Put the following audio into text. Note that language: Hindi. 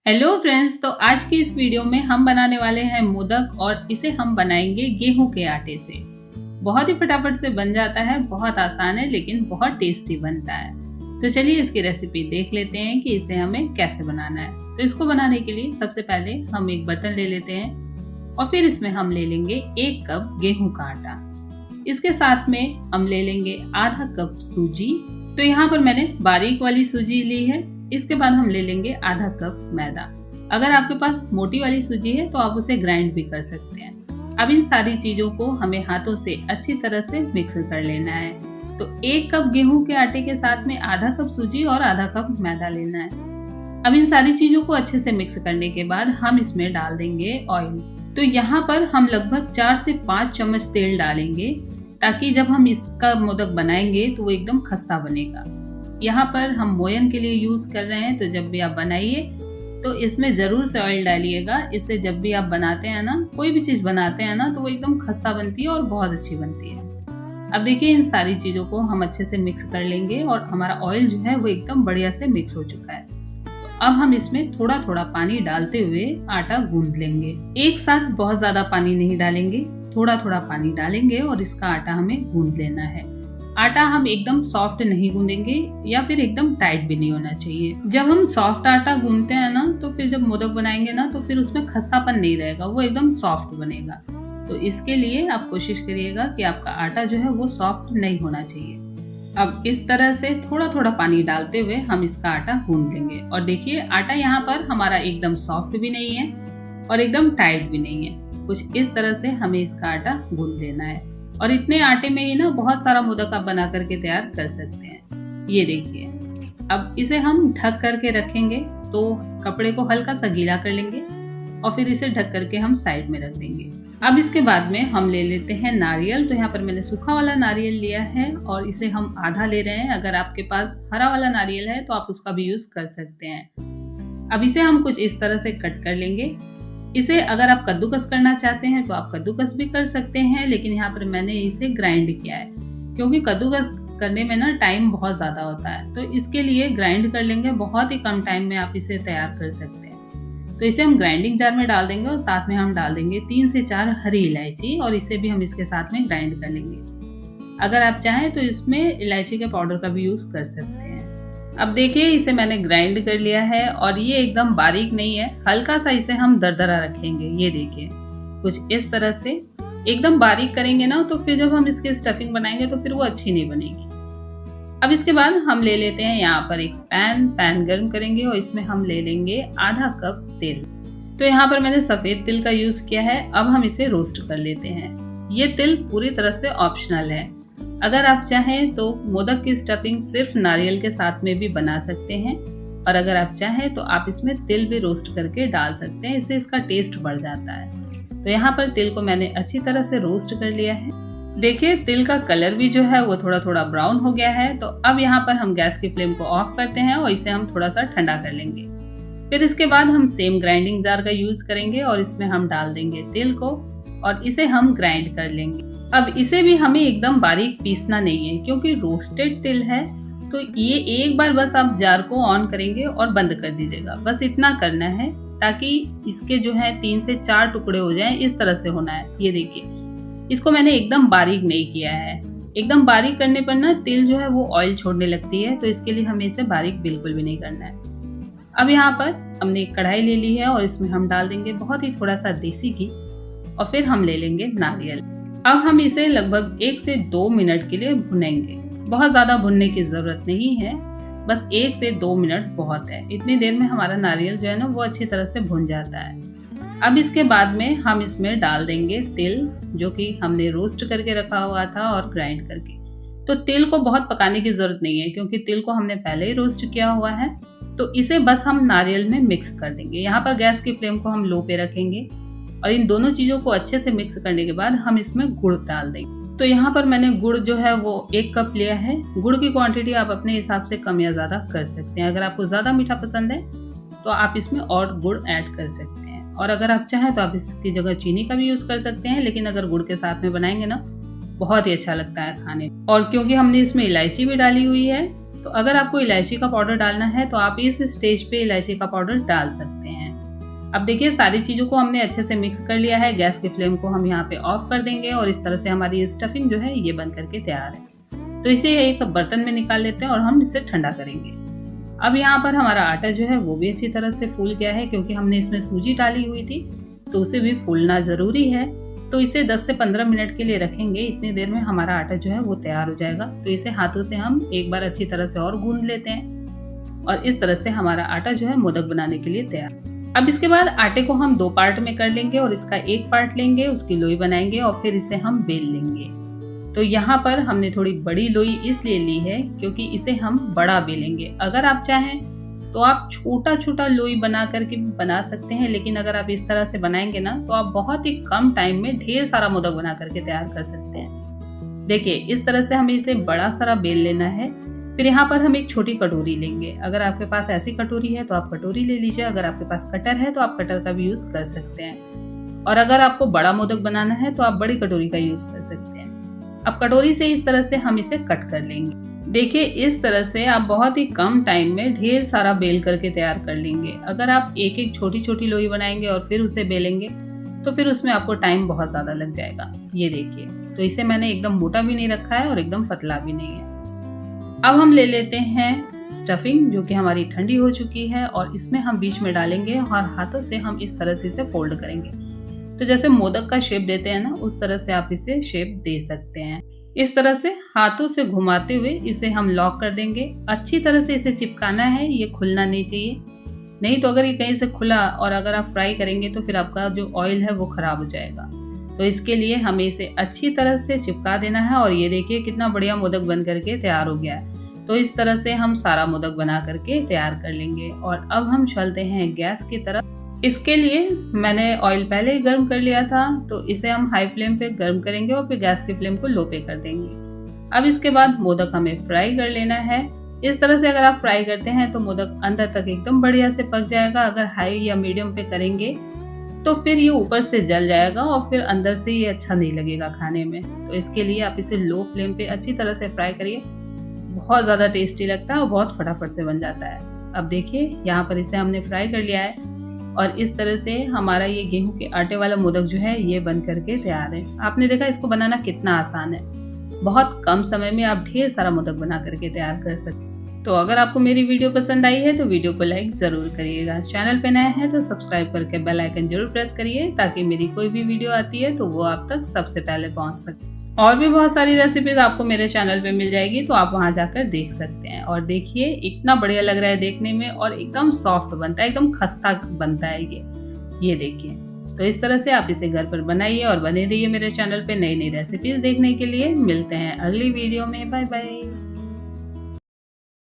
हेलो फ्रेंड्स, तो आज की इस वीडियो में हम बनाने वाले हैं मोदक और इसे हम बनाएंगे गेहूं के आटे से। बहुत ही फटाफट से बन जाता है, बहुत आसान है लेकिन बहुत टेस्टी बनता है। तो चलिए इसकी रेसिपी देख लेते हैं कि इसे हमें कैसे बनाना है। तो इसको बनाने के लिए सबसे पहले हम एक बर्तन ले लेते हैं और फिर इसमें हम ले लेंगे 1 कप गेहूं का आटा। इसके साथ में हम ले लेंगे आधा कप सूजी। तो यहाँ पर मैंने बारीक वाली सूजी ली है। इसके बाद हम ले लेंगे आधा कप मैदा। अगर आपके पास मोटी वाली सूजी है तो आप उसे ग्राइंड भी कर सकते हैं। अब इन सारी चीजों को हमें हाथों से अच्छी तरह से मिक्स कर लेना है। तो 1 कप गेहूं के आटे के साथ में आधा कप सूजी और आधा कप मैदा लेना है। अब इन सारी चीजों को अच्छे से मिक्स करने के बाद हम इसमें डाल देंगे ऑयल। तो यहाँ पर हम लगभग 4 से 5 चम्मच तेल डालेंगे ताकि जब हम इसका मोदक बनाएंगे तो वो एकदम खस्ता बनेगा। यहाँ पर हम मोयन के लिए यूज कर रहे हैं, तो जब भी आप बनाइए तो इसमें जरूर से ऑयल डालिएगा। इससे जब भी आप बनाते हैं ना, कोई भी चीज बनाते हैं ना, तो वो एकदम खस्ता बनती है और बहुत अच्छी बनती है। अब देखिए इन सारी चीजों को हम अच्छे से मिक्स कर लेंगे और हमारा ऑयल जो है वो एकदम बढ़िया से मिक्स हो चुका है। तो अब हम इसमें थोड़ा थोड़ा पानी डालते हुए आटा गूंद लेंगे। एक साथ बहुत ज्यादा पानी नहीं डालेंगे, थोड़ा थोड़ा पानी डालेंगे और इसका आटा हमें गूंद लेना है। आटा हम एकदम सॉफ्ट नहीं गूंदेंगे या फिर एकदम टाइट भी नहीं होना चाहिए। जब हम सॉफ्ट आटा गूंदते हैं ना, तो फिर जब मोदक बनाएंगे ना तो फिर उसमें खस्तापन नहीं रहेगा, वो एकदम सॉफ्ट बनेगा। तो इसके लिए आप कोशिश करिएगा कि आपका आटा जो है वो सॉफ्ट नहीं होना चाहिए। अब इस तरह से थोड़ा थोड़ा पानी डालते हुए हम इसका आटा गूंद लेंगे। और देखिए आटा यहाँ पर हमारा एकदम सॉफ्ट भी नहीं है और एकदम टाइट भी नहीं है। कुछ इस तरह से हमें इसका आटा गूंद लेना है। और इतने आटे में ही ना बहुत सारा मोदक आप बना करके तैयार कर सकते हैं। ये देखिए, अब इसे हम ढक करके रखेंगे। तो कपड़े को हल्का सा गीला कर लेंगे और फिर इसे ढक करके हम साइड में रख देंगे। अब इसके बाद में हम ले लेते हैं नारियल। तो यहाँ पर मैंने सूखा वाला नारियल लिया है और इसे हम आधा ले रहे हैं। अगर आपके पास हरा वाला नारियल है तो आप उसका भी यूज कर सकते हैं। अब इसे हम कुछ इस तरह से कट कर लेंगे। इसे अगर आप कद्दूकस करना चाहते हैं तो आप कद्दूकस भी कर सकते हैं, लेकिन यहाँ पर मैंने इसे ग्राइंड किया है क्योंकि कद्दूकस करने में ना टाइम बहुत ज़्यादा होता है। तो इसके लिए ग्राइंड कर लेंगे, बहुत ही कम टाइम में आप इसे तैयार कर सकते हैं। तो इसे हम ग्राइंडिंग जार में डाल देंगे और साथ में हम डाल देंगे 3 से 4 हरी इलायची और इसे भी हम इसके साथ में ग्राइंड कर लेंगे। अगर आप चाहें तो इसमें इलायची के पाउडर का भी यूज़ कर सकते हैं। अब देखिए इसे मैंने ग्राइंड कर लिया है और ये एकदम बारीक नहीं है, हल्का सा इसे हम दरदरा रखेंगे। ये देखिए कुछ इस तरह से। एकदम बारीक करेंगे ना तो फिर जब हम इसकी स्टफिंग बनाएंगे तो फिर वो अच्छी नहीं बनेगी। अब इसके बाद हम ले लेते हैं यहाँ पर एक पैन गर्म करेंगे और इसमें हम ले लेंगे आधा कप तेल। तो यहाँ पर मैंने सफेद तिल का यूज किया है। अब हम इसे रोस्ट कर लेते हैं। ये तिल पूरी तरह से ऑप्शनल है। अगर आप चाहें तो मोदक की स्टफिंग सिर्फ नारियल के साथ में भी बना सकते हैं और अगर आप चाहें तो आप इसमें तिल भी रोस्ट करके डाल सकते हैं, इससे इसका टेस्ट बढ़ जाता है। तो यहाँ पर तिल को मैंने अच्छी तरह से रोस्ट कर लिया है। देखिए तिल का कलर भी जो है वो थोड़ा थोड़ा ब्राउन हो गया है। तो अब यहाँ पर हम गैस की फ्लेम को ऑफ करते हैं और इसे हम थोड़ा सा ठंडा कर लेंगे। फिर इसके बाद हम सेम ग्राइंडिंग जार का यूज करेंगे और इसमें हम डाल देंगे तिल को और इसे हम ग्राइंड कर लेंगे। अब इसे भी हमें एकदम बारीक पीसना नहीं है क्योंकि रोस्टेड तिल है। तो ये एक बार बस आप जार को ऑन करेंगे और बंद कर दीजिएगा, बस इतना करना है ताकि इसके जो है 3 से 4 टुकड़े हो जाएं। इस तरह से होना है। ये देखिए इसको मैंने एकदम बारीक नहीं किया है। एकदम बारीक करने पर ना तिल जो है वो ऑयल छोड़ने लगती है, तो इसके लिए हमें इसे बारीक बिल्कुल भी नहीं करना है। अब यहाँ पर हमने एक कढ़ाई ले ली है और इसमें हम डाल देंगे बहुत ही थोड़ा सा देसी घी और फिर हम ले लेंगे नारियल। अब हम इसे लगभग 1 से 2 मिनट के लिए भुनेंगे। बहुत ज्यादा भुनने की जरूरत नहीं है, बस 1 से 2 मिनट बहुत है। इतनी देर में हमारा नारियल जो है ना वो अच्छी तरह से भुन जाता है। अब इसके बाद में हम इसमें डाल देंगे तिल जो कि हमने रोस्ट करके रखा हुआ था और ग्राइंड करके। तो तिल को बहुत पकाने की जरूरत नहीं है क्योंकि तिल को हमने पहले ही रोस्ट किया हुआ है। तो इसे बस हम नारियल में मिक्स कर देंगे। यहाँ पर गैस की फ्लेम को हम लो पे रखेंगे और इन दोनों चीजों को अच्छे से मिक्स करने के बाद हम इसमें गुड़ डाल देंगे। तो यहाँ पर मैंने गुड़ जो है वो 1 कप लिया है। गुड़ की क्वांटिटी आप अपने हिसाब से कम या ज्यादा कर सकते हैं। अगर आपको ज्यादा मीठा पसंद है तो आप इसमें और गुड़ ऐड कर सकते हैं और अगर आप चाहें तो आप इसकी जगह चीनी का भी यूज कर सकते हैं, लेकिन अगर गुड़ के साथ में बनाएंगे ना बहुत ही अच्छा लगता है खाने में। और क्योंकि हमने इसमें इलायची भी डाली हुई है तो अगर आपको इलायची का पाउडर डालना है तो आप इस स्टेज पे इलायची का पाउडर डाल सकते हैं। अब देखिए सारी चीज़ों को हमने अच्छे से मिक्स कर लिया है। गैस की फ्लेम को हम यहाँ पे ऑफ कर देंगे और इस तरह से हमारी स्टफिंग जो है ये बन करके तैयार है। तो इसे एक बर्तन में निकाल लेते हैं और हम इसे ठंडा करेंगे। अब यहाँ पर हमारा आटा जो है वो भी अच्छी तरह से फूल गया है, क्योंकि हमने इसमें सूजी डाली हुई थी तो उसे भी फूलना ज़रूरी है। तो इसे 10 से 15 मिनट के लिए रखेंगे। इतनी देर में हमारा आटा जो है वो तैयार हो जाएगा। तो इसे हाथों से हम एक बार अच्छी तरह से और गूंद लेते हैं और इस तरह से हमारा आटा जो है मोदक बनाने के लिए तैयार। अब इसके बाद आटे को हम 2 पार्ट में कर लेंगे और इसका एक पार्ट लेंगे, उसकी लोई बनाएंगे और फिर इसे हम बेल लेंगे। तो यहाँ पर हमने थोड़ी बड़ी लोई इसलिए ली है क्योंकि इसे हम बड़ा बेलेंगे। अगर आप चाहें तो आप छोटा छोटा लोई बना करके बना सकते हैं, लेकिन अगर आप इस तरह से बनाएंगे ना तो आप बहुत ही कम टाइम में ढेर सारा मोदक बना करके तैयार कर सकते हैं। देखिए इस तरह से हमें इसे बड़ा सारा बेल लेना है। फिर यहाँ पर हम एक छोटी कटोरी लेंगे। अगर आपके पास ऐसी कटोरी है तो आप कटोरी ले लीजिए, अगर आपके पास कटर है तो आप कटर का भी यूज कर सकते हैं, और अगर आपको बड़ा मोदक बनाना है तो आप बड़ी कटोरी का यूज कर सकते हैं। अब कटोरी से इस तरह से हम इसे कट कर लेंगे। देखिए इस तरह से आप बहुत ही कम टाइम में ढेर सारा बेल करके तैयार कर लेंगे। अगर आप एक एक छोटी छोटी लोई बनाएंगे और फिर उसे बेलेंगे तो फिर उसमें आपको टाइम बहुत ज्यादा लग जाएगा। ये देखिए, तो इसे मैंने एकदम मोटा भी नहीं रखा है और एकदम पतला भी नहीं है। अब हम ले लेते हैं स्टफिंग, जो कि हमारी ठंडी हो चुकी है, और इसमें हम बीच में डालेंगे और हाथों से हम इस तरह से इसे फोल्ड करेंगे। तो जैसे मोदक का शेप देते हैं ना, उस तरह से आप इसे शेप दे सकते हैं। इस तरह से हाथों से घुमाते हुए इसे हम लॉक कर देंगे। अच्छी तरह से इसे चिपकाना है, ये खुलना नहीं चाहिए, नहीं तो अगर ये कहीं से खुला और अगर आप फ्राई करेंगे तो फिर आपका जो ऑयल है वो खराब हो जाएगा। तो इसके लिए हमें इसे अच्छी तरह से चिपका देना है। और ये देखिए कितना बढ़िया मोदक बन करके तैयार हो गया है। तो इस तरह से हम सारा मोदक बना करके तैयार कर लेंगे। और अब हम चलते हैं गैस की तरफ। इसके लिए मैंने ऑयल पहले ही गर्म कर लिया था, तो इसे हम हाई फ्लेम पे गर्म करेंगे और फिर गैस की फ्लेम को लो पे कर देंगे। अब इसके बाद मोदक हमें फ्राई कर लेना है। इस तरह से अगर आप फ्राई करते हैं तो मोदक अंदर तक एकदम बढ़िया से पक जाएगा। अगर हाई या मीडियम पे करेंगे तो फिर ये ऊपर से जल जाएगा और फिर अंदर से ये अच्छा नहीं लगेगा खाने में। तो इसके लिए आप इसे लो फ्लेम पे अच्छी तरह से फ्राई करिए। बहुत ज़्यादा टेस्टी लगता है और बहुत फटाफट से बन जाता है। अब देखिए यहाँ पर इसे हमने फ्राई कर लिया है और इस तरह से हमारा ये गेहूं के आटे वाला मोदक जो है ये बन करके तैयार है। आपने देखा इसको बनाना कितना आसान है। बहुत कम समय में आप ढेर सारा मोदक बना करके तैयार कर सकते हैं। तो अगर आपको मेरी वीडियो पसंद आई है तो वीडियो को लाइक जरूर करिएगा। चैनल पे नए हैं तो सब्सक्राइब करके बेल आइकन जरूर प्रेस करिए, ताकि मेरी कोई भी वीडियो आती है तो वो आप तक सबसे पहले पहुंच सके। और भी बहुत सारी रेसिपीज आपको मेरे चैनल पे मिल जाएगी, तो आप वहां जाकर देख सकते हैं। और देखिए इतना बढ़िया लग रहा है देखने में, और एकदम सॉफ्ट बनता है, एकदम खस्ता बनता है ये देखिए। तो इस तरह से आप इसे घर पर बनाइए और बने रहिए मेरे चैनल पे नई नई रेसिपीज देखने के लिए। मिलते हैं अगली वीडियो में। Bye bye.